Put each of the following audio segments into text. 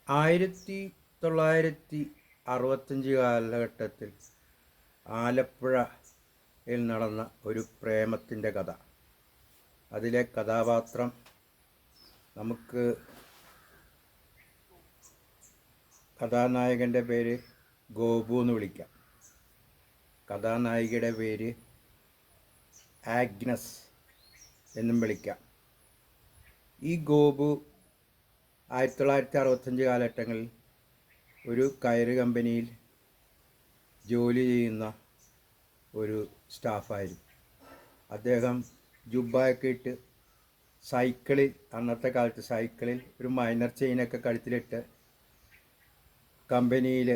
1965 കാലഘട്ടത്തിൽ ആലപ്പുഴയിൽ നടന്ന ഒരു പ്രേമത്തിൻ്റെ കഥ. അതിലെ കഥാപാത്രം നമുക്ക് കഥാനായകൻ്റെ പേര് ഗോപു എന്ന് വിളിക്കാം. കഥാനായികയുടെ പേര് ആഗ്നസ് എന്നും വിളിക്കാം. ഈ ഗോപു 1965 കാലഘട്ടങ്ങളിൽ ഒരു കയറ് കമ്പനിയിൽ ജോലി ചെയ്യുന്ന ഒരു സ്റ്റാഫായിരുന്നു. അദ്ദേഹം ജുബ്ബയൊക്കെ ഇട്ട് സൈക്കിളിൽ, അന്നത്തെ കാലത്ത് സൈക്കിളിൽ ഒരു മൈനർ ചെയിനൊക്കെ കഴുത്തിലിട്ട് കമ്പനിയിൽ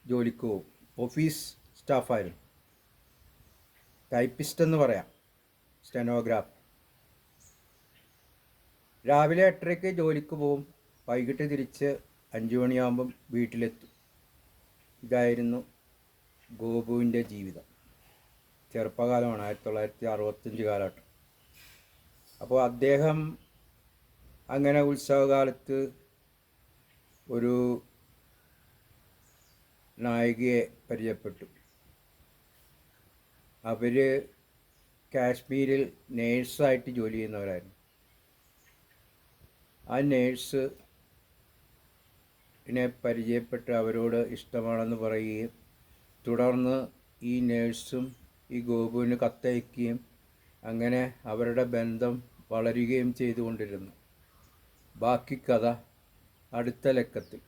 ജോലിക്ക് പോകും. ഓഫീസ് സ്റ്റാഫായിരുന്നു. ടൈപ്പിസ്റ്റ് എന്ന് പറയാം, സ്റ്റെനോഗ്രാഫ്. രാവിലെ 8:30 ജോലിക്ക് പോകും, വൈകിട്ട് തിരിച്ച് 5 മണിയാകുമ്പം വീട്ടിലെത്തും. ഇതായിരുന്നു ഗോപുവിൻ്റെ ജീവിതം. ചെറുപ്പകാലമാണ്, 1965 കാലഘട്ടം. അപ്പോൾ അദ്ദേഹം അങ്ങനെ ഉത്സവകാലത്ത് ഒരു നായികയെ പരിചയപ്പെട്ടു. അവർ കാശ്മീരിൽ നേഴ്സായിട്ട് ജോലി ചെയ്യുന്നവരായിരുന്നു. ആ നേഴ്സിനെ പരിചയപ്പെട്ട് അവരോട് ഇഷ്ടമാണെന്ന് പറയുകയും തുടർന്ന് ഈ നേഴ്സും ഈ ഗോപുവിന് കത്തയക്കുകയും അങ്ങനെ അവരുടെ ബന്ധം വളരുകയും ചെയ്തുകൊണ്ടിരുന്നു. ബാക്കി കഥ അടുത്ത ലക്കത്തിൽ.